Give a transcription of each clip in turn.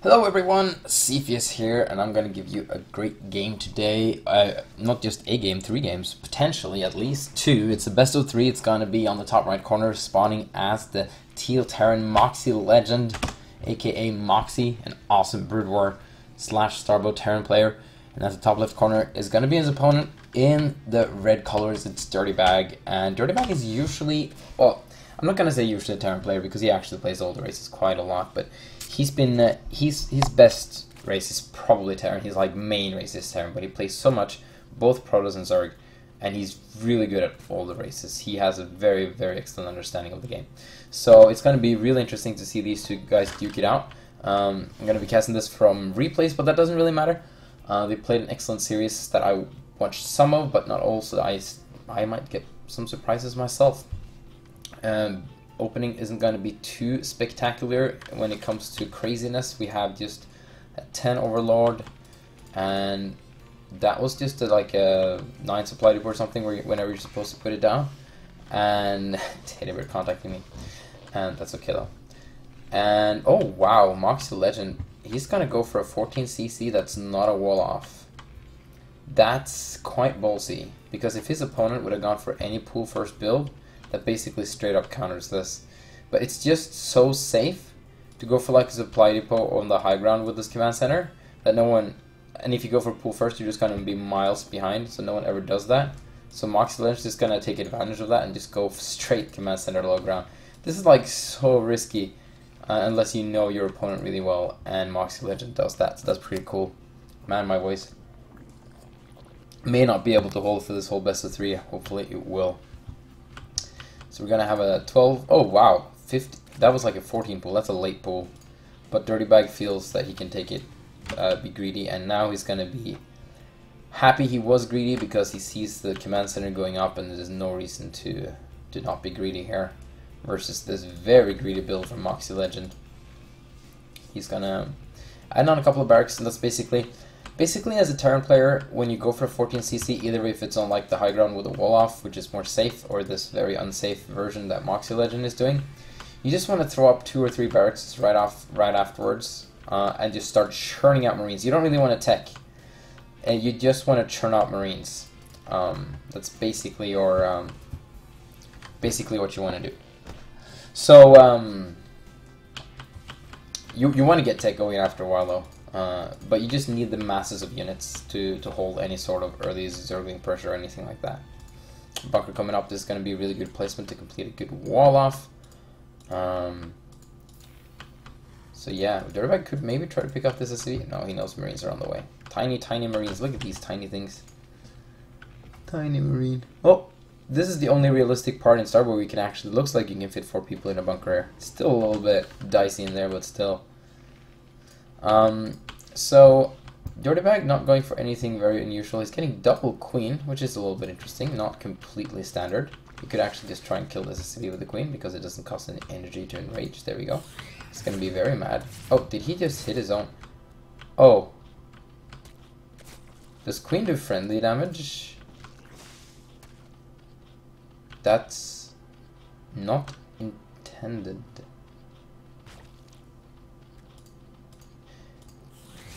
Hello everyone, Cepheus here, and I'm going to give you a great game today. Not just a game, 3 games, potentially at least 2. It's a best of 3, it's going to be on the top right corner, spawning as the Teal Terran Moxie legend, aka Moxie, an awesome Brood War / Starbow Terran player. And at the top left corner is going to be his opponent in the red colors, it's Dirtybag. And Dirtybag is usually, well, I'm not going to say usually a Terran player because he actually plays all the races quite a lot, but he's been, his best race is probably Terran. He's like main race is Terran, but he plays so much, both Protoss and Zerg, and he's really good at all the races. He has a very, very excellent understanding of the game. So it's going to be really interesting to see these two guys duke it out. I'm going to be casting this from replays, but that doesn't really matter. They played an excellent series that I watched some of, but not all, so I might get some surprises myself. Opening isn't going to be too spectacular when it comes to craziness. We have just a 10 Overlord, and that was just like a 9 supply depot or something whenever you're supposed to put it down. And they were contacting me, and that's okay though. And oh wow, Moxie Legend, he's going to go for a 14cc that's not a wall off. That's quite ballsy, because if his opponent would have gone for any pool first build, that basically straight up counters this. But it's just so safe to go for like a supply depot on the high ground with this command center that no one, and if you go for pool first, you're just going to be miles behind, so no one ever does that. So Moxie Legend is just going to take advantage of that and just go straight command center low ground. This is like so risky unless you know your opponent really well, and Moxie Legend does that, so that's pretty cool. Man, my voice may not be able to hold for this whole best of 3, hopefully it will. So we're going to have a 12, oh wow, 50, that was like a 14 pool, that's a late pool. But Dirtybag feels that he can take it, be greedy, and now he's going to be happy he was greedy because he sees the command center going up and there's no reason to not be greedy here. Versus this very greedy build from Moxie Legend. He's going to add on a couple of barracks, and that's basically as a Terran player, when you go for a 14cc, either if it's on like the high ground with a wall off, which is more safe, or this very unsafe version that Moxie Legend is doing, you just want to throw up 2 or 3 barracks right afterwards, and just start churning out Marines. You don't really want to tech, and you just want to churn out Marines. That's basically your basically what you want to do. So you want to get tech going after a while though. But you just need the masses of units to hold any sort of early zergling pressure or anything like that. Bunker coming up, this is going to be a really good placement to complete a good wall off. So yeah, Dirtybag could maybe try to pick up this SCV. No, he knows Marines are on the way. Tiny, tiny Marines. Look at these tiny things. Tiny Marine. Oh, this is the only realistic part in Star where we can actually, looks like you can fit 4 people in a bunker here. Still a little bit dicey in there, but still. So Dirtybag not going for anything very unusual. He's getting double queen, which is a little bit interesting, not completely standard. You could actually just try and kill this SCV with the queen because it doesn't cost any energy to enrage. There we go. He's gonna be very mad. Oh, did he just hit his own? Oh. Does queen do friendly damage? That's not intended.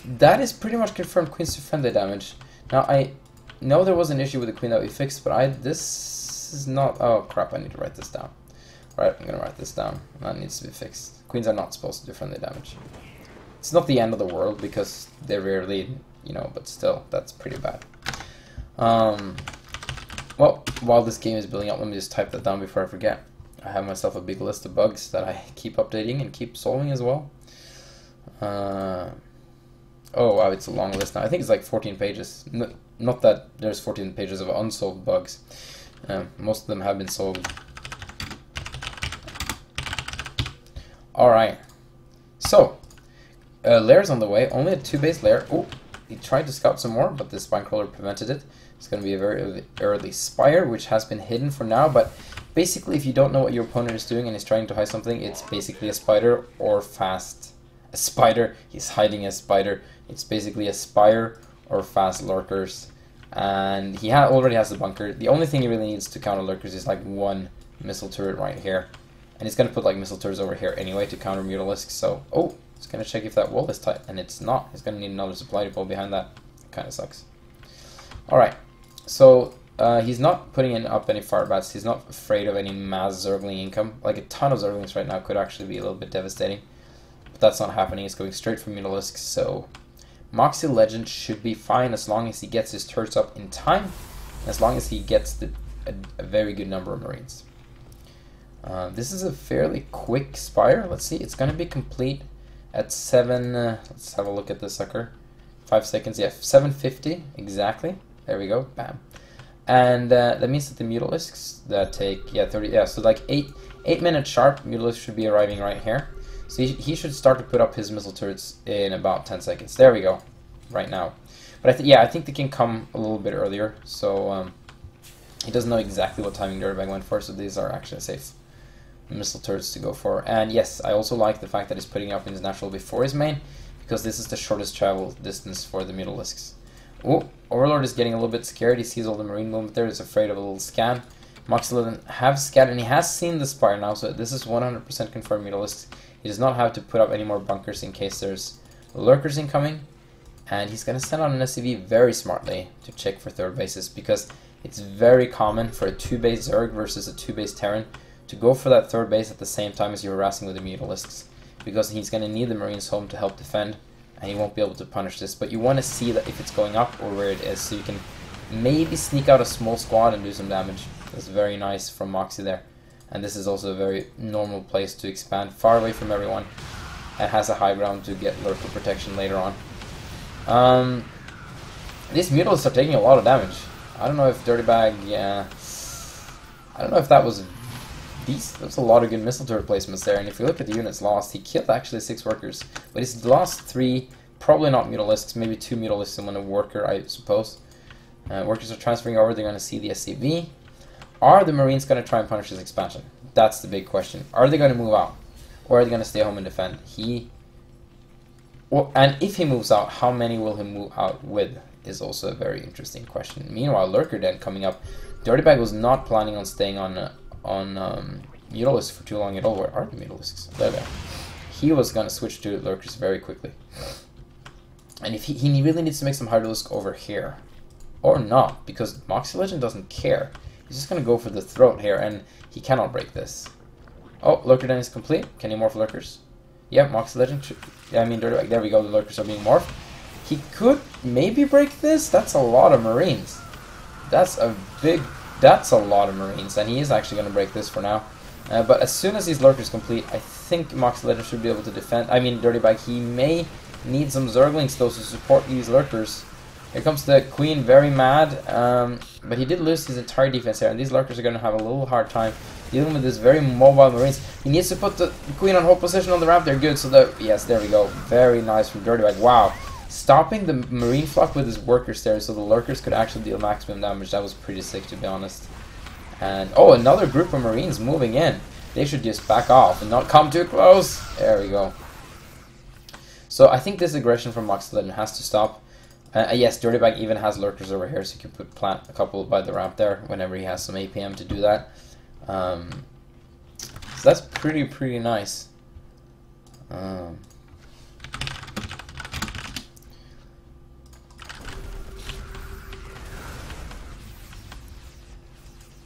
That is pretty much confirmed queen's to friendly damage. Now I know there was an issue with the queen that we fixed, but this is not, oh crap, I need to write this down. Right, I'm gonna write this down. That needs to be fixed. Queens are not supposed to do friendly damage. It's not the end of the world because they rarely, you know, but still, that's pretty bad. Well, while this game is building up, let me just type that down before I forget. I have myself a big list of bugs that I keep updating and keep solving as well. Oh wow, it's a long list now. I think it's like 14 pages. Not that there's 14 pages of unsolved bugs. Most of them have been solved. Alright. So, Lair's on the way. Only a 2 base Lair. Oh, he tried to scout some more, but the spine crawler prevented it. It's going to be a very early Spire, which has been hidden for now, but basically if you don't know what your opponent is doing and is trying to hide something, it's basically a spider or fast. A spider, he's hiding a spider. It's basically a Spire or fast lurkers. And he already has the bunker. The only thing he really needs to counter lurkers is like 1 missile turret right here. And he's going to put like missile turrets over here anyway to counter Mutalisks. So, oh, It's gonna check if that wall is tight, and it's not. He's gonna need another supply depot behind that. Kind of sucks. Alright, so he's not putting up any fire bats. He's not afraid of any mass Zergling income. Like a ton of Zerglings right now could actually be a little bit devastating. But that's not happening. It's going straight for Mutalisks, so Moxie Legend should be fine as long as he gets his turrets up in time, as long as he gets a very good number of Marines. This is a fairly quick spire. Let's see, it's going to be complete at 7, let's have a look at this sucker. 5 seconds, yeah, 7:50 exactly. There we go, bam. And that means that the Mutalisks that take, yeah, 30, yeah, so like 8 minutes sharp, Mutalisks should be arriving right here. So he should start to put up his missile turrets in about 10 seconds. There we go, right now. But I think they can come a little bit earlier. So he doesn't know exactly what timing Dirtybag went for, so these are actually safe missile turrets to go for. And yes, I also like the fact that he's putting up his natural before his main, because this is the shortest travel distance for the Mutalisks. Oh, Overlord is getting a little bit scared. He sees all the Marine movement there. He's afraid of a little scan. Moxie Legend have scattered, and he has seen the spire now, so this is 100% confirmed Mutalisks. He does not have to put up any more bunkers in case there's lurkers incoming. And he's going to send out an SCV very smartly to check for third bases, because it's very common for a 2-base Zerg versus a 2-base Terran to go for that third base at the same time as you're harassing with the Mutalisks, because he's going to need the Marines home to help defend, and he won't be able to punish this. But you want to see that if it's going up or where it is, so you can maybe sneak out a small squad and do some damage. That's very nice from Moxie there. And this is also a very normal place to expand, far away from everyone, and has a high ground to get lurker protection later on. These Mutalisks are taking a lot of damage. I don't know if Dirtybag, yeah, I don't know if that was there's a lot of good missile turret placements there, and if you look at the units lost, he killed actually 6 workers, but he's lost 3, probably not Mutalisks, maybe 2 Mutalisks and 1 worker, I suppose. Workers are transferring over, they're going to see the SCV. Are the Marines going to try and punish this expansion? That's the big question. Are they going to move out, or are they going to stay home and defend? And if he moves out, how many will he move out with is also a very interesting question. Meanwhile, Lurker Den coming up. Dirtybag was not planning on staying on Mutalisks for too long at all. Where are the Mutalisks? There they are. He was going to switch to Lurkers very quickly. And if he really needs to make some Hydralisk over here. Or not, because Moxie Legend doesn't care. He's just going to go for the throat here, and he cannot break this. Oh, Lurker Den is complete. Can he morph Lurkers? Yep, Moxie Legend. Yeah, I mean, Dirtybag. There we go, the Lurkers are being morphed. He could maybe break this. That's a lot of Marines. That's a lot of Marines, and he is actually going to break this for now. But as soon as these Lurkers complete, I think Moxie Legend should be able to defend. I mean, Dirtybag, he may need some Zerglings, though, to support these Lurkers. Here comes the Queen, very mad, but he did lose his entire defense here, and these Lurkers are going to have a little hard time dealing with this very mobile Marines. He needs to put the Queen on hold position on the ramp. They're good, so that, yes, there we go. Very nice from Dirtybag. Wow. Stopping the Marine flock with his workers there, so the Lurkers could actually deal maximum damage. That was pretty sick, to be honest. And, oh, another group of Marines moving in. They should just back off and not come too close. There we go. So I think this aggression from Moxie Legend has to stop. Yes, Dirtybag even has Lurkers over here, so you can plant a couple by the ramp there whenever he has some APM to do that. So that's pretty nice.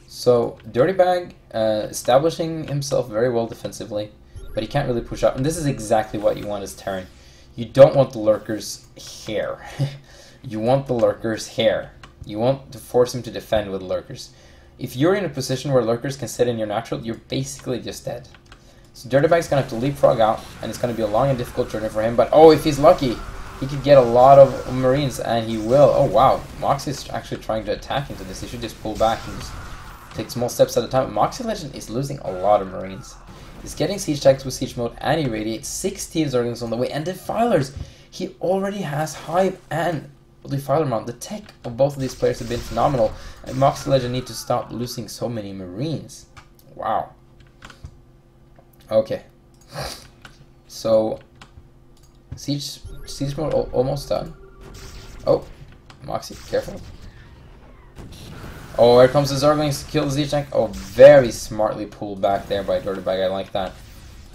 So Dirtybag establishing himself very well defensively, but he can't really push out. And this is exactly what you want as Terran. You don't want the Lurkers here. You want the Lurkers here. You want to force him to defend with Lurkers. If you're in a position where Lurkers can sit in your natural, you're basically just dead. So Dirtybag's going to have to leapfrog out, and it's going to be a long and difficult journey for him. But oh, if he's lucky, he could get a lot of Marines, and he will. Oh wow, Moxie's actually trying to attack into this. He should just pull back and just take small steps at a time. Moxie Legend is losing a lot of Marines. He's getting siege tanks with siege mode, and he radiates 16 Zerglings on the way, and Defilers. He already has Hive and Defiler mount. The tech of both of these players have been phenomenal, and Moxie Legend need to stop losing so many Marines. Wow. Okay. So siege mode almost done. Oh, Moxie, careful. Oh, here comes the Zerglings to kill the siege tank. Oh, very smartly pulled back there by Dirtybag. I like that.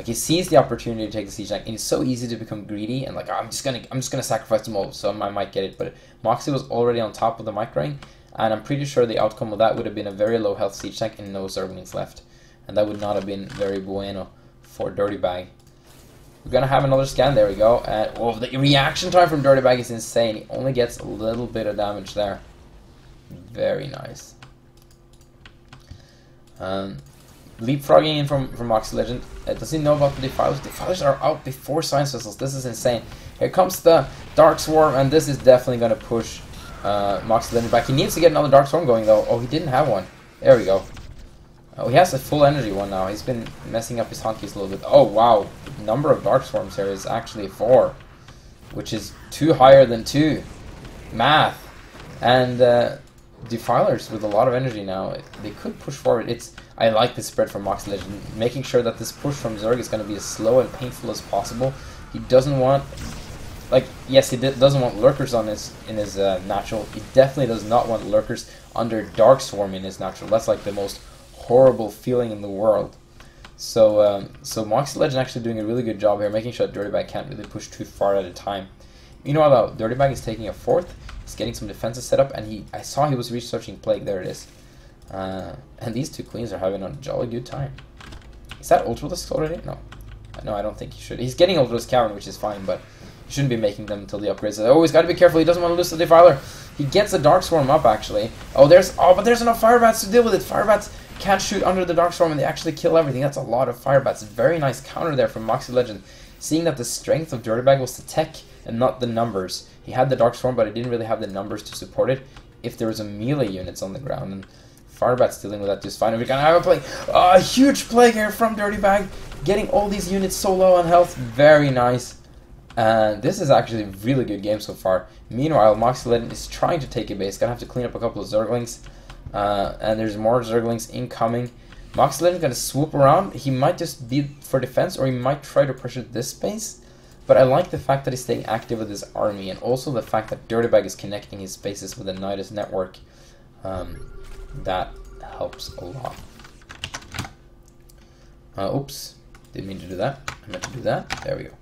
Like, he sees the opportunity to take the siege tank, and it's so easy to become greedy and like, oh, I'm just gonna sacrifice them all, so I might get it. But Moxie was already on top of the mic ring, and I'm pretty sure the outcome of that would have been a very low health siege tank and no Zerglings left, and that would not have been very bueno for Dirtybag. We're gonna have another scan. There we go. And oh, the reaction time from Dirtybag is insane. He only gets a little bit of damage there. Very nice. Leapfrogging in from Moxie Legend. Does he know about the Defilers? Defilers are out before Science Vessels. This is insane. Here comes the Dark Swarm, and this is definitely going to push Moxie Legend back. He needs to get another Dark Swarm going, though. Oh, he didn't have one. There we go. Oh, he has a full energy one now. He's been messing up his hotkeys a little bit. Oh, wow. The number of Dark Swarms here is actually 4, which is 2 higher than 2. Math. And Defilers with a lot of energy now. They could push forward. I like this spread from Moxie Legend, making sure that this push from Zerg is going to be as slow and painful as possible. He doesn't want, like, yes, he doesn't want lurkers in his natural. He definitely does not want lurkers under Dark Swarm in his natural. That's like the most horrible feeling in the world. So Moxie Legend actually doing a really good job here, making sure that Dirtybag can't really push too far at a time. Meanwhile, though, Dirtybag is taking a 4th. He's getting some defenses set up, and I saw he was researching Plague. There it is. And these 2 queens are having a jolly good time. Is that Ultralisk already? No. No, I don't think he should. He's getting Ultralisk Cavern, which is fine, but he shouldn't be making them until the upgrades. Oh, he's got to be careful. He doesn't want to lose the Defiler. He gets the Dark Swarm up, actually. Oh, but there's enough Firebats to deal with it. Firebats can't shoot under the Dark Swarm, and they actually kill everything. That's a lot of Firebats. Very nice counter there from Moxie Legend. Seeing that the strength of Dirtybag was the tech and not the numbers. He had the Dark Swarm, but he didn't really have the numbers to support it if there was a melee units on the ground. And Firebat's dealing with that just fine. We're gonna have a plague. Oh, a huge plague here from Dirtybag, getting all these units so low on health. Very nice. And this is actually a really good game so far. Meanwhile, Moxie Legend is trying to take a base. Gonna have to clean up a couple of Zerglings. And there's more Zerglings incoming. Moxie Legend gonna swoop around. He might just be for defense, or he might try to pressure this base. But I like the fact that he's staying active with his army, and also the fact that Dirtybag is connecting his bases with the Nidus network. That helps a lot. Oops, didn't mean to do that. I meant to do that. There we go.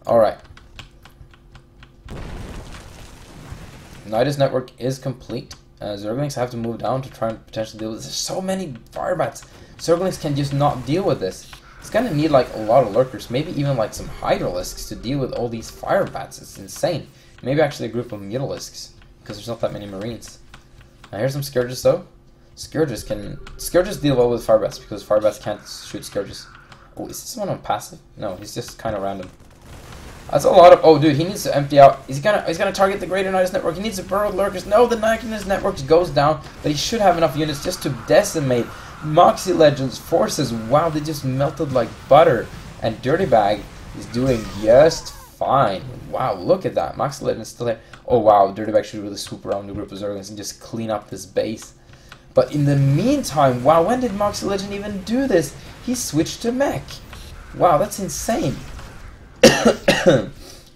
Alright. Nidus network is complete. Zerglings have to move down to try and potentially deal with this. There's so many Firebats. Zerglings can just not deal with this. It's gonna need like a lot of lurkers, maybe even like some Hydralisks to deal with all these Firebats. It's insane. Maybe actually a group of Mutalisks, because there's not that many Marines. Now here's some Scourges though. Scourges deal well with Firebats, because Firebats can't shoot Scourges. Oh, is this one on passive? No, he's just kind of random. That's a lot of. Oh, dude, he needs to empty out. He's gonna target the Greater Nidus network. He needs to burrow lurkers. No, the Nidus network goes down, but he should have enough units just to decimate Moxie Legend's forces. Wow, they just melted like butter, and Dirtybag is doing just fine. Wow, look at that. Moxie Legend is still there. Oh wow, Dirtybag should really swoop around the group of Zerglings and just clean up this base. But in the meantime, wow, when did Moxie Legend even do this? He switched to mech. Wow, that's insane.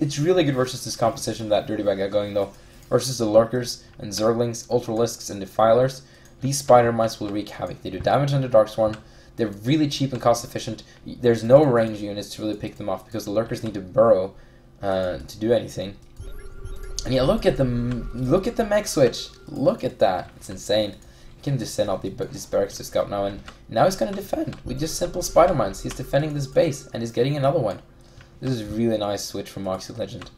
It's really good versus this composition that Dirtybag got going though. Versus the Lurkers and Zerglings, Ultralisks and Defilers. These Spider Mice will wreak havoc. They do damage under Dark Swarm. They're really cheap and cost efficient. There's no range units to really pick them off because the Lurkers need to burrow to do anything. And yeah, look at the mech switch. Look at that. It's insane. He can just send out this barracks to scout now, and now he's going to defend with just simple Spider Mines. He's defending this base, and he's getting another one. This is a really nice switch from Moxie Legend.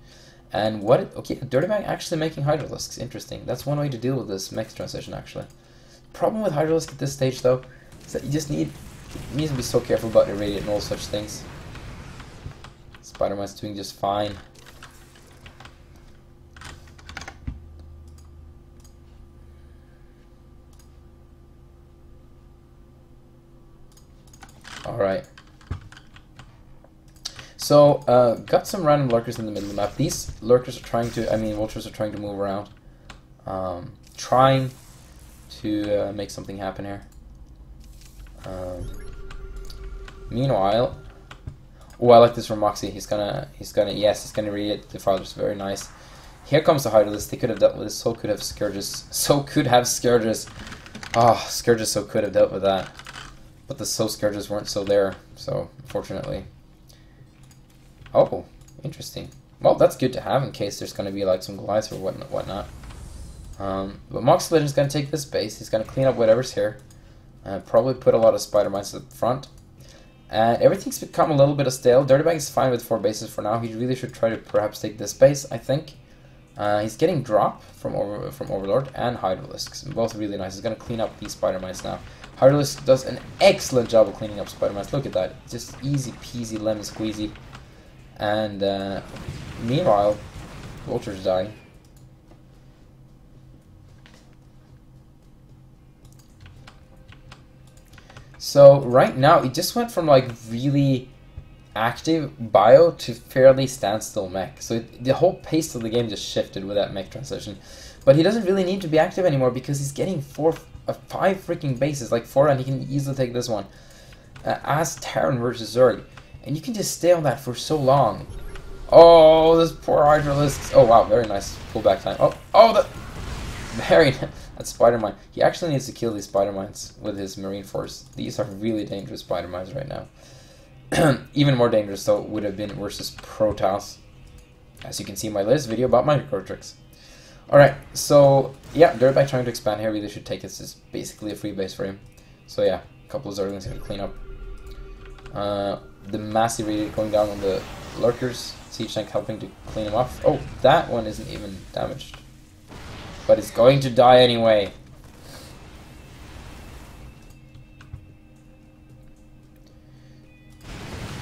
And okay, Dirtybag actually making Hydralisks. Interesting. That's one way to deal with this mech transition, actually. Problem with Hydralisk at this stage, though, is that you just need to be so careful about irradiate and all such things. Spider-Man's doing just fine. Alright. So, got some random lurkers in the middle of the map. These lurkers are trying to, vultures are trying to move around. Trying to make something happen here. Meanwhile, oh, I like this from Moxie. He's gonna read the Father's very nice. Here comes the Hydralisk. They could have dealt with this. So could have Scourges. Oh, Scourges so could have dealt with that. But the So Scourges weren't so there, so unfortunately. Oh, interesting. Well, that's good to have in case there's going to be like some Goliaths or whatnot. But Moxie Legend's going to take this base. He's going to clean up whatever's here. Probably put a lot of spider mines at the front. And everything's become a little bit of stale. Dirtybag is fine with 4 bases for now. He really should try to perhaps take this base, I think. He's getting drop from Overlord and Hydralisks. Both really nice. He's going to clean up these spider mines now. Hydralisk does an excellent job of cleaning up spider mines. Look at that. Just easy peasy lemon squeezy. And meanwhile, Vulture's dying. So right now, it just went from like really active bio to fairly standstill mech. So the whole pace of the game just shifted with that mech transition. But he doesn't really need to be active anymore because he's getting 5 freaking bases, like 4, and he can easily take this one. As Terran versus Zerg. And you can just stay on that for so long. Oh, this poor Hydralisk. Oh wow, very nice pullback time. Very nice. That's Spider Mine. He actually needs to kill these Spider Mines with his Marine Force. These are really dangerous Spider Mines right now. Even more dangerous though would have been versus Protoss. As you can see in my latest video about micro tricks. Alright, so yeah, Dirtybag trying to expand here really should take this as basically a free base for him. So yeah, a couple of Zerglings to clean up. The massive radiate going down on the lurkers. Siege tank helping to clean them off. Oh, that one isn't even damaged. But it's going to die anyway.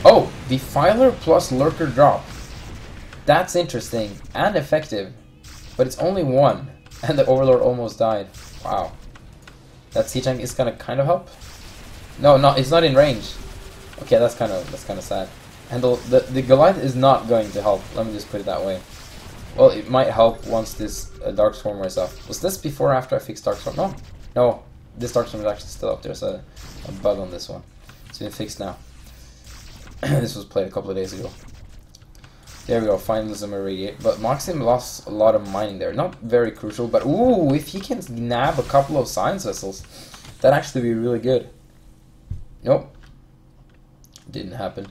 Oh, Defiler plus Lurker drop. That's interesting and effective. But it's only 1. And the Overlord almost died. Wow. That Siege tank is gonna kind of help. No, it's not in range. Okay, that's kind of sad. And the Goliath is not going to help. Let me just put it that way. Well, it might help once this Darkstorm wears off. Was this before or after I fixed Darkstorm? No. This Darkstorm is actually still up. There's a bug on this one. It's been fixed now. This was played a couple of days ago. There we go, finally some irradiate. But Moxie lost a lot of mining there. Not very crucial, but ooh, if he can nab a couple of science vessels, that'd actually be really good. Nope. Didn't happen.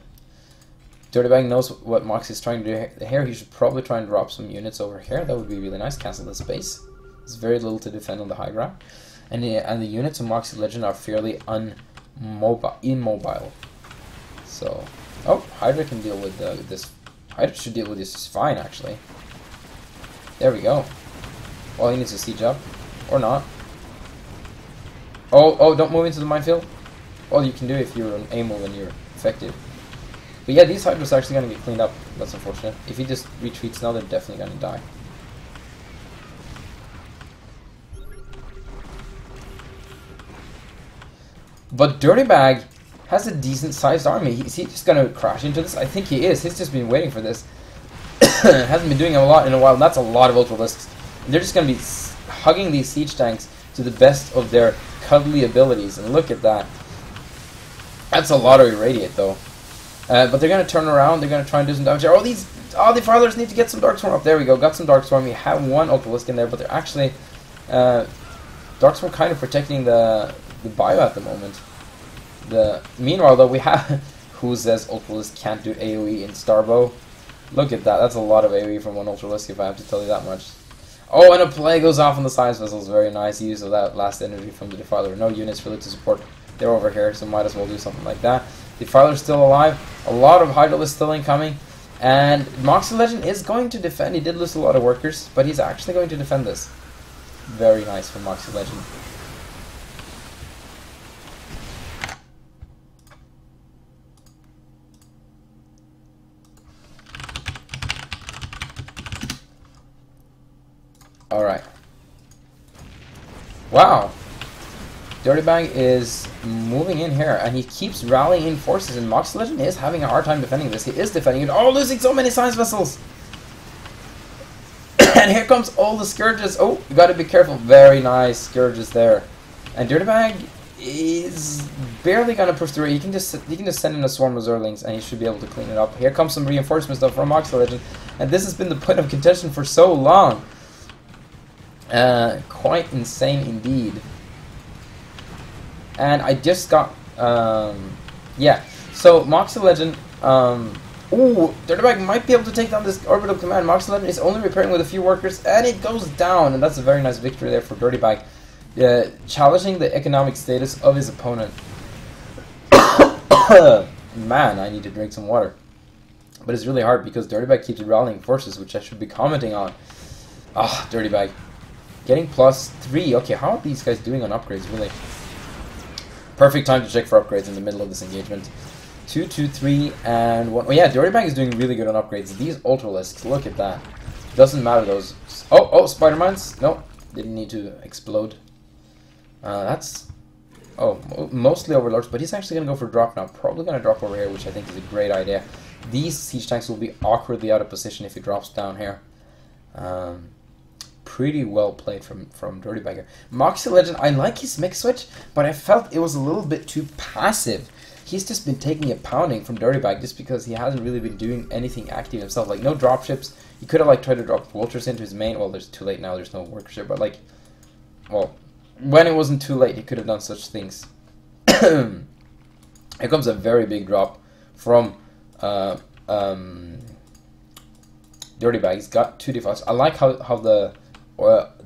Dirtybag knows what Moxie's trying to do here. He should probably try and drop some units over here. That would be really nice. Cancel the space. There's very little to defend on the high ground. And the units of Moxie Legend are fairly immobile. So, oh, Hydra can deal with this. Hydra should deal with this just fine, actually. There we go. All he needs is siege up. Or not. Oh, don't move into the minefield. Well, you can do it if you're an AMO and you're effective. But yeah, these Hydras are actually going to get cleaned up. That's unfortunate. If he just retreats now, they're definitely going to die. But Dirtybag has a decent sized army. Is he just going to crash into this? I think he is. He's just been waiting for this. Hasn't been doing a lot in a while. And that's a lot of Ultralisks. They're just going to be hugging these siege tanks to the best of their cuddly abilities. And look at that. That's a lot of irradiate though. But they're going to turn around. They're going to try and do some damage here. The Fathers need to get some Darkstorm up. There we go. Got some Darkstorm. We have one Ultralisk in there, but they're actually Darkstorm kind of protecting the bio at the moment. Meanwhile, though, we have who says Ultralisk can't do AoE in Starbow. Look at that. That's a lot of AoE from one Ultralisk, if I have to tell you that much. Oh, and a play goes off on the science vessels. Very nice use of that last energy from the Defiler. No units really to support. They're over here, so might as well do something like that. Defiler's still alive. A lot of Hydralisks still incoming. And Moxie Legend is going to defend. He did lose a lot of workers, but he's actually going to defend this. Very nice from Moxie Legend. Alright. Wow. Dirtybag is moving in here, and he keeps rallying in forces, and Moxie Legend is having a hard time defending this. He is defending it. Oh, losing so many science vessels! And here comes all the Scourges. Oh, you gotta be careful. Very nice Scourges there. And Dirtybag is barely gonna push through. He can just send in a swarm of Zerglings, and he should be able to clean it up. Here comes some reinforcements though from Moxie Legend, and this has been the point of contention for so long. Quite insane indeed. And I just got, yeah. So, Moxie Legend, ooh, Dirtybag might be able to take down this orbital command. Moxie Legend is only repairing with a few workers, and it goes down. And that's a very nice victory there for Dirtybag, challenging the economic status of his opponent. Man, I need to drink some water. But it's really hard because Dirtybag keeps rallying forces, which I should be commenting on. Ah, Dirtybag. Getting +3. Okay, how are these guys doing on upgrades, really? Perfect time to check for upgrades in the middle of this engagement. 2, 2, 3, and 1. Oh yeah, Dirtybag is doing really good on upgrades. These Ultralisks, look at that. Doesn't matter those. Oh, Spider-Mines. No, didn't need to explode. That's... Oh, mostly Overlords, but he's actually going to go for drop now. Probably going to drop over here, which I think is a great idea. These siege tanks will be awkwardly out of position if he drops down here. Pretty well played from Dirtybag here. Moxie Legend, I like his mix switch, but I felt it was a little bit too passive. He's just been taking a pounding from Dirtybag just because he hasn't really been doing anything active himself. Like, no dropships. He could have, like, tried to drop vultures into his main. Well, there's too late now. There's no workers here. But, like, well, when it wasn't too late, he could have done such things. Here comes a very big drop from Dirtybag. He's got 2 defiles. I like how the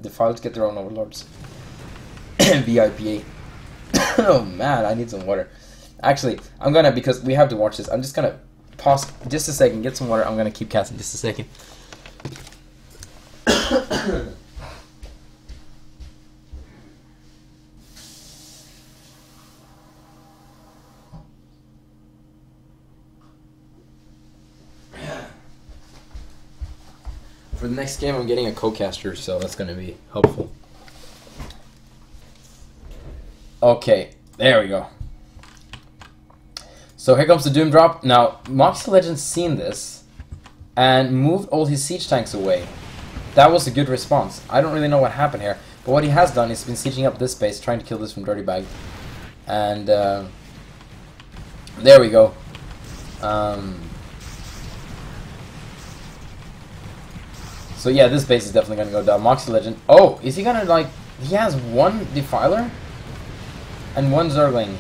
defiles get their own overlords. VIPA. Oh man, I need some water. Actually, I'm gonna, because we have to watch this, I'm just gonna pause just a second, get some water. I'm gonna keep casting just a second. For the next game, I'm getting a co-caster, so that's going to be helpful. Okay, there we go. So here comes the Doom Drop. Now, Moxie Legend's seen this and moved all his siege tanks away. That was a good response. I don't really know what happened here, but what he has done is been sieging up this base, trying to kill this from Dirtybag. And there we go. So yeah, this base is definitely going to go down. Moxie Legend. Oh, is he going to, like... He has 1 Defiler and 1 Zergling.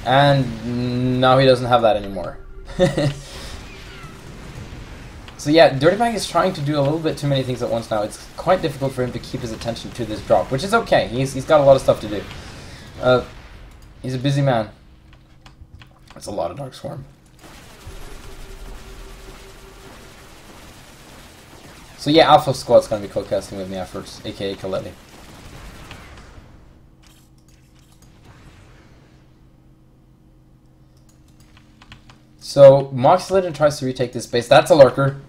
And now he doesn't have that anymore. So yeah, Dirtybag is trying to do a little bit too many things at once now. It's quite difficult for him to keep his attention to this drop, which is okay. He's got a lot of stuff to do. He's a busy man. That's a lot of Dark Swarm. So yeah, Alpha Squad's going to be co-casting with me afterwards, aka Kalevi. So Moxie Legend tries to retake this base. That's a lurker.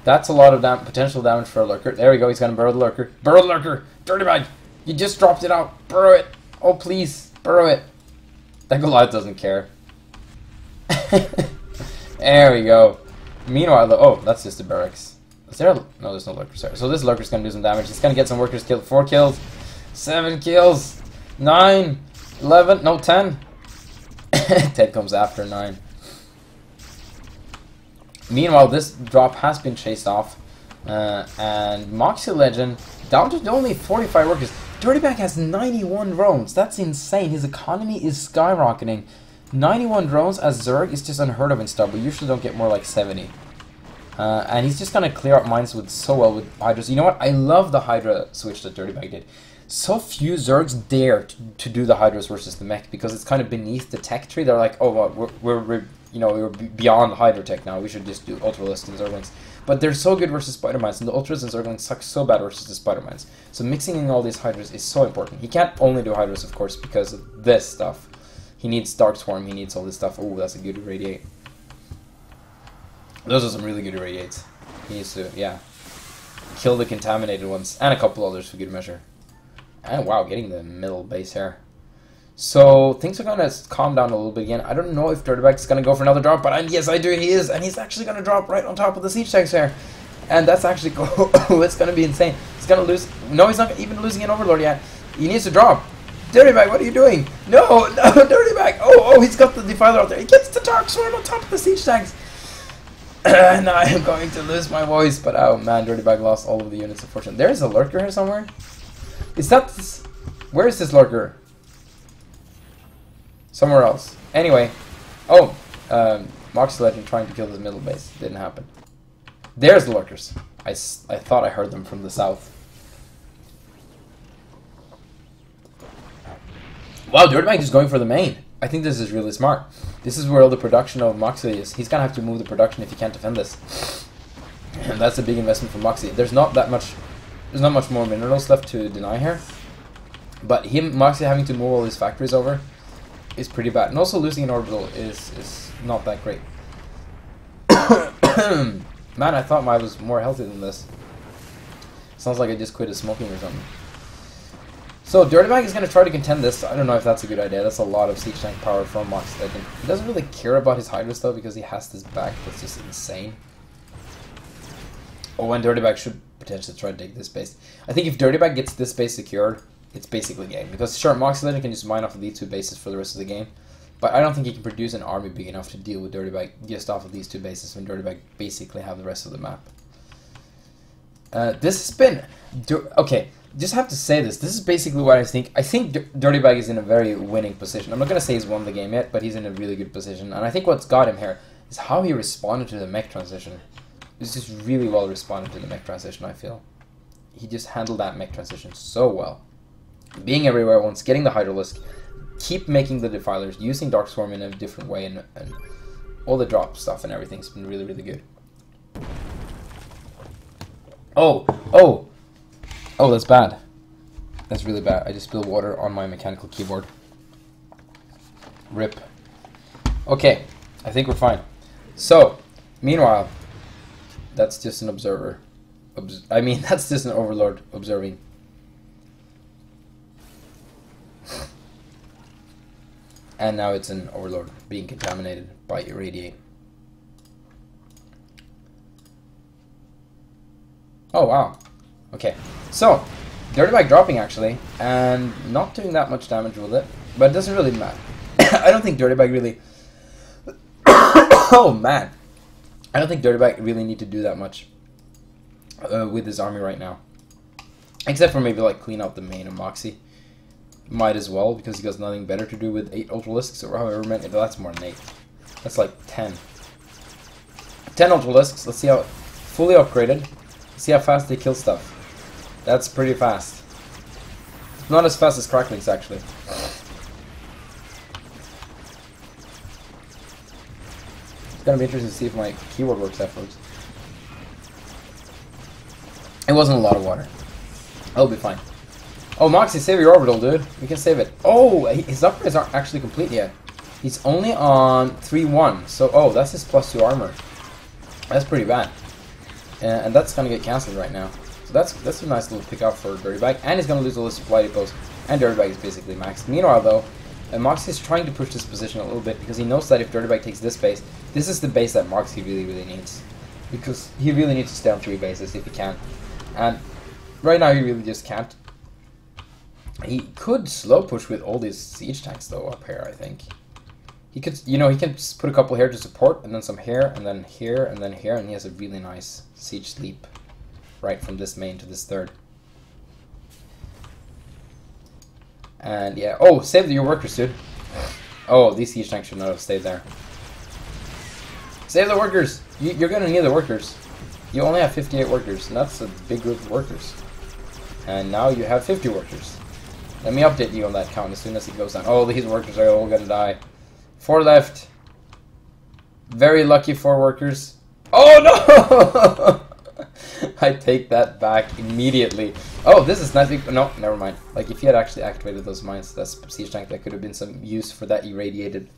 That's a lot of potential damage for a lurker. There we go, he's going to burrow the lurker. Burrow the lurker! Dirtybag! You just dropped it out! Burrow it! Oh please, burrow it! That Goliath doesn't care. There we go. Meanwhile, oh, that's just a barracks. Is there a... No, there's no lurker. Sorry. So this lurker's going to do some damage. He's going to get some workers killed. 4 kills. 7 kills. 9. 11. No, 10. 10 comes after 9. Meanwhile, this drop has been chased off. And Moxie Legend down to only 45 workers. Dirtybag has 91 drones. That's insane. His economy is skyrocketing. 91 drones as Zerg is just unheard of in stuff. We usually don't get more like 70. And he's just going to clear up mines so well with Hydras. You know what? I love the Hydra switch that Dirtybag did. So few Zergs dare to do the Hydras versus the mech because it's kind of beneath the tech tree. They're like, oh, well, we're beyond Hydra tech now. We should just do Ultralists and Zerglings. But they're so good versus Spider-Mines, and the Ultras and Zerglings suck so bad versus the Spider-Mines. So mixing in all these Hydras is so important. He can't only do Hydras, of course, because of this stuff. He needs Dark Swarm, he needs all this stuff. Oh, that's a good irradiate. Those are some really good irradiates. He needs to, yeah, kill the contaminated ones, and a couple others for good measure. And wow, getting the middle base here. So things are going to calm down a little bit again. I don't know if Dirtybag's going to go for another drop, but yes, I do. He is, and he's actually going to drop right on top of the siege tanks here. And that's actually it's going to be insane. He's going to lose. No, he's not even losing an Overlord yet. He needs to drop. Dirtybag, what are you doing? No, Dirtybag. Oh, he's got the Defiler out there. He gets the Dark Sword on top of the siege tanks. And I am going to lose my voice, but oh man, Dirtybag lost all of the units, unfortunately. There's a lurker here somewhere. Is that... Where is this lurker? somewhere else. Anyway, oh, Moxie Legend trying to kill his middle base. Didn't happen. There's the lurkers. I thought I heard them from the south. Wow, Dirtybag is going for the main. I think this is really smart. This is where all the production of Moxie is. He's gonna have to move the production if he can't defend this. And that's a big investment for Moxie. There's not much more minerals left to deny here. But Moxie having to move all his factories over is pretty bad. And also losing an orbital is not that great. Man, I thought mine was more healthy than this. Sounds like I just quit smoking or something. So Dirtybag is going to try to contend this. I don't know if that's a good idea. That's a lot of siege tank power from Moxie Legend. He doesn't really care about his Hydras though, because he has this back that's just insane. Oh, and Dirtybag should potentially try to take this base. I think if Dirtybag gets this base secured, it's basically game. Because sure, Moxie Legend can just mine off of these two bases for the rest of the game. But I don't think he can produce an army big enough to deal with Dirtybag just off of these two bases when Dirtybag basically have the rest of the map. This has been... Okay, just have to say this. This is basically what I think. I think Dirtybag is in a very winning position. I'm not going to say he's won the game yet, but he's in a really good position. And I think what's got him here is how he responded to the mech transition. He's just really well responded to the mech transition, I feel. He just handled that mech transition so well. Being everywhere at once, getting the Hydralisk, keep making the Defilers, using Darkstorm in a different way, and all the drop stuff and everything's been really, really good. Oh, that's bad. That's really bad. I just spilled water on my mechanical keyboard. RIP. Okay, I think we're fine. So, meanwhile, that's just an observer. That's just an overlord observing. And now it's an overlord being contaminated by irradiate. Oh wow. Okay. So, Dirtybag dropping actually, and not doing that much damage with it, but it doesn't really matter. I don't think Dirtybag really... Oh man. I don't think Dirtybag really need to do that much with his army right now. Except for maybe like clean out the main of Moxie. Might as well, because he has nothing better to do with 8 Ultralisks, or however many. That's more than 8. That's like 10. 10 Ultralisks. Let's see how fully upgraded. Let's see how fast they kill stuff. That's pretty fast. Not as fast as Cracklings, actually. It's gonna be interesting to see if my keyboard works afterwards. It wasn't a lot of water. I'll be fine. Oh, Moxie, save your orbital, dude. We can save it. Oh, his upgrades aren't actually complete yet. He's only on 3-1. So, oh, that's his +2 armor. That's pretty bad. And that's going to get cancelled right now. So that's a nice little pick up for Dirtybag. And he's going to lose all his supply depots. And Dirtybag is basically maxed. Meanwhile, though, Moxie is trying to push this position a little bit, because he knows that if Dirtybag takes this base, this is the base that Moxie really, really needs. Because he really needs to stay on 3 bases if he can. And right now he really just can't. He could slow push with all these siege tanks though up here, I think. He could, you know, he can just put a couple here to support, and then some here, and then here, and then here, and he has a really nice siege sleep right from this main to this third. And yeah, oh, save your workers, dude. Oh, these siege tanks should not have stayed there. Save the workers! You're gonna need the workers. You only have 58 workers, and that's a big group of workers. And now you have 50 workers. Let me update you on that count as soon as it goes down. Oh, these workers are all gonna die. 4 left. Very lucky 4 workers. Oh no! I take that back immediately. Oh, this is nice. No, never mind. Like, if he had actually activated those mines, that's siege tank, that could have been some use for that irradiated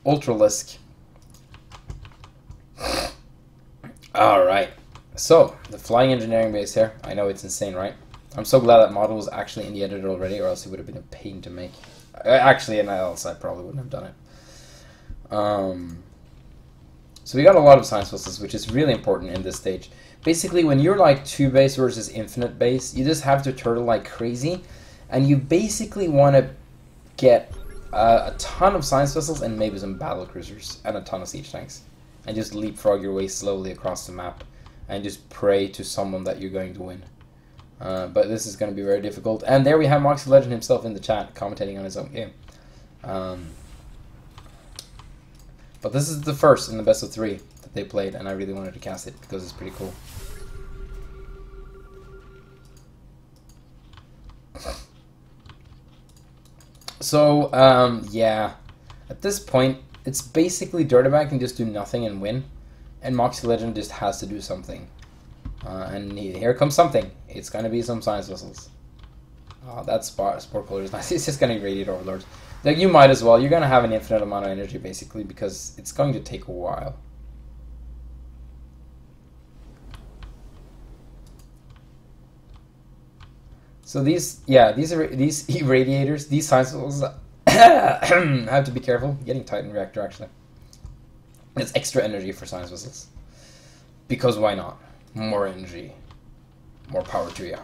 Ultralisk. Alright. So, the flying engineering base here. I know it's insane, right? I'm so glad that model was actually in the editor already, or else it would have been a pain to make. Actually, and else I probably wouldn't have done it. So we got a lot of science vessels, which is really important in this stage. Basically, when you're like 2 base versus infinite base, you just have to turtle like crazy, and you basically want to get a ton of science vessels and maybe some battle cruisers and a ton of siege tanks, and just leapfrog your way slowly across the map, and just pray to someone that you're going to win. But this is going to be very difficult. And there we have Moxie Legend himself in the chat, commentating on his own game. But this is the first in the best of 3 that they played, and I really wanted to cast it because it's pretty cool. So, yeah. At this point, it's basically Dirtybag can just do nothing and win, and Moxie Legend just has to do something. And here comes something. It's gonna be some Science Vessels. Oh, that Sport Cooler is nice. It's just gonna irradiate Overlords. Like, you might as well. You're gonna have an infinite amount of energy, basically, because it's going to take a while. So these irradiators, these Science Vessels, have to be careful. Getting Titan Reactor, actually. It's extra energy for Science Vessels. Because why not? More energy. More power to you.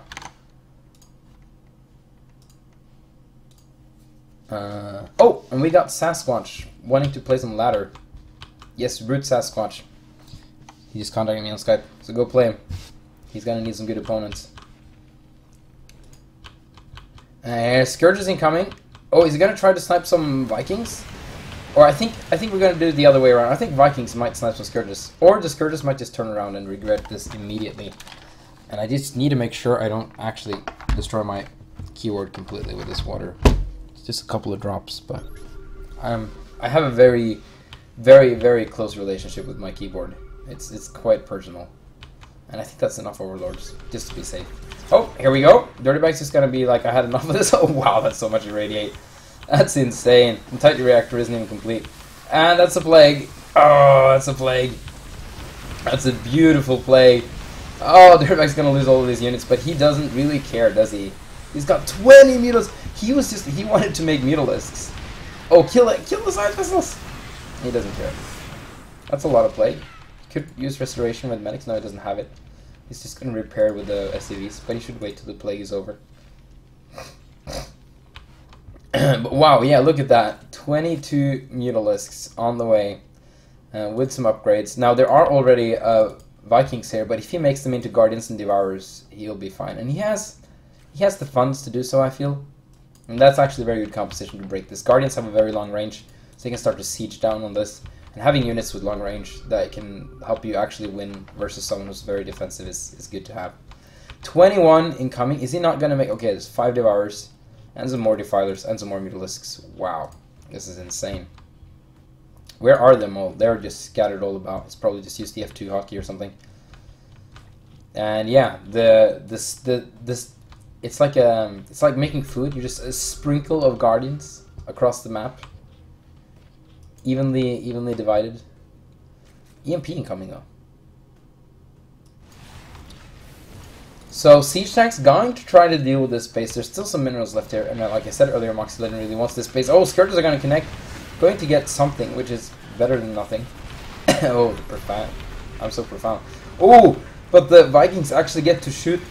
Oh, and we got Sasquatch wanting to play some ladder. Yes, Root Sasquatch. He just contacted me on Skype, so go play him. He's gonna need some good opponents. Scourge is incoming. Oh, is he gonna try to snipe some Vikings? Or I think we're gonna do it the other way around. I think Vikings might snipe some Scourges, or the Scourges might just turn around and regret this immediately. And I just need to make sure I don't actually destroy my keyword completely with this water. It's just a couple of drops, but I have a very, very, very close relationship with my keyboard. It's quite personal, and I think that's enough Overlords just to be safe. Oh, here we go. Dirtybag's just gonna be like, I had enough of this. Oh wow, that's so much irradiate. That's insane. The Titan Reactor isn't even complete. And that's a plague. Oh, that's a plague. That's a beautiful plague. Oh, Dirtybag's gonna lose all of these units, but he doesn't really care, does he? He's got 20 Mutalisks. He wanted to make Mutalisks. Oh, kill it. Kill the Science Vessels. He doesn't care. That's a lot of plague. Could use Restoration with Medics. No, he doesn't have it. He's just gonna repair with the SCVs, but he should wait till the plague is over. But wow, yeah, look at that. 22 Mutalisks on the way with some upgrades. Now, there are already Vikings here, but if he makes them into Guardians and Devourers, he'll be fine. And he has the funds to do so, I feel. And that's actually a very good composition to break this. Guardians have a very long range, so you can start to siege down on this. And having units with long range that can help you actually win versus someone who's very defensive is good to have. 21 incoming. Is he not going to make... Okay, there's 5 Devourers, and some more Defilers, and some more Mutalisks. Wow, this is insane. Where are them all? They're just scattered all about. It's probably just used the F2 hotkey or something. And yeah, it's like making food. You just a sprinkle of Guardians across the map, evenly divided. EMP incoming though. So Siege Tank's going to try to deal with this space. There's still some minerals left here, and like I said earlier, Moxie Legend really wants this space. Oh, Scourges are going to connect. Going to get something, which is better than nothing. Oh, the profound. I'm so profound. Oh, but the Vikings actually get to shoot.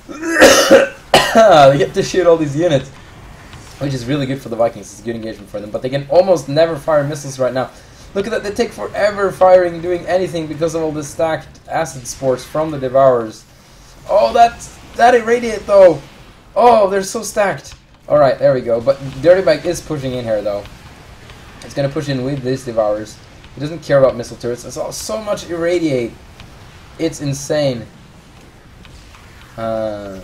They get to shoot all these units, which is really good for the Vikings. It's a good engagement for them, but they can almost never fire missiles right now. Look at that. They take forever firing, doing anything because of all the stacked acid spores from the Devourers. Oh, that irradiate though. Oh, they're so stacked. Alright, there we go. But Dirtybag is pushing in here, though. It's going to push in with these Devourers. He doesn't care about missile turrets. It's all so much irradiate. It's insane. Oh,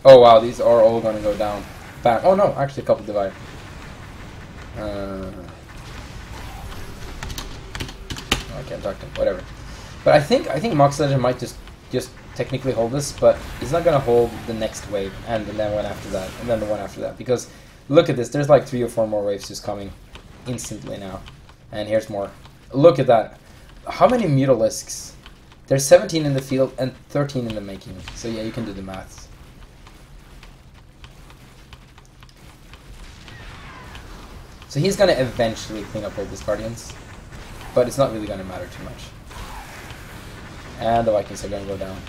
wow. These are all going to go down. Back. Oh, no. Actually, a couple divide. I can't talk to him. Whatever. But I think Moxie Legend might just technically hold this, but he's not going to hold the next wave, and then one after that, and then the one after that, because look at this, there's like 3 or 4 more waves just coming instantly now, and here's more. Look at that. How many Mutalisks? There's 17 in the field and 13 in the making, so yeah, you can do the maths. So he's going to eventually clean up all these Guardians, but it's not really going to matter too much. And the Vikings are going to go down.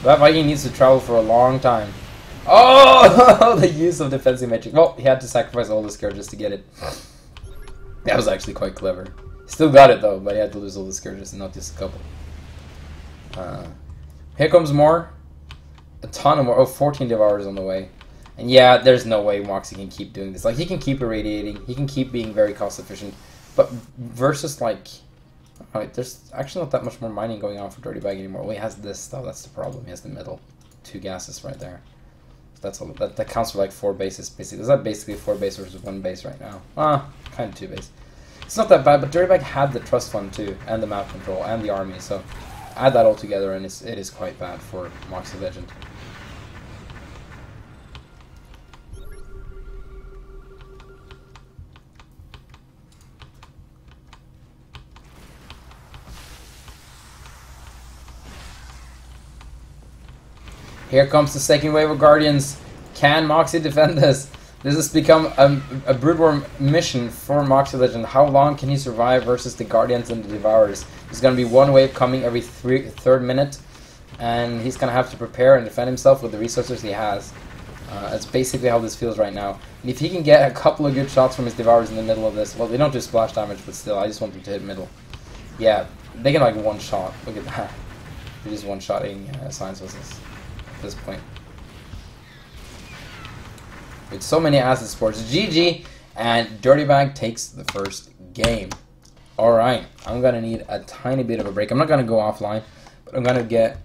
That Viking needs to travel for a long time. Oh, the use of defensive magic. Well, he had to sacrifice all the Scourges to get it. That was actually quite clever. Still got it though, but he had to lose all the Scourges and not just a couple. Here comes more. A ton of more. Oh, 14 Devourers on the way. And yeah, there's no way Moxie can keep doing this. Like, he can keep irradiating, he can keep being very cost efficient, but versus like, alright, there's actually not that much more mining going on for Dirtybag anymore. Well, he has this though. That's the problem. He has the middle 2 gases right there. So that's all. That counts for like 4 bases basically. Is that basically 4 base versus 1 base right now? Kind of 2 base. It's not that bad, but Dirtybag had the trust fund too, and the map control, and the army. So add that all together, and it is quite bad for Moxie Legend. Here comes the second wave of Guardians. Can Moxie defend this? This has become a Brood War mission for Moxie Legend. How long can he survive versus the Guardians and the Devourers? There's going to be one wave coming every third minute, and he's going to have to prepare and defend himself with the resources he has. That's basically how this feels right now. And if he can get a couple of good shots from his Devourers in the middle of this, well, they don't do splash damage, but still, I just want them to hit middle. Yeah, they can like one-shot. Look at that. They're just one-shotting Science Whistles at this point. With so many acid sports, GG, and Dirtybag takes the first game. Alright, I'm gonna need a tiny bit of a break. I'm not gonna go offline, but I'm gonna get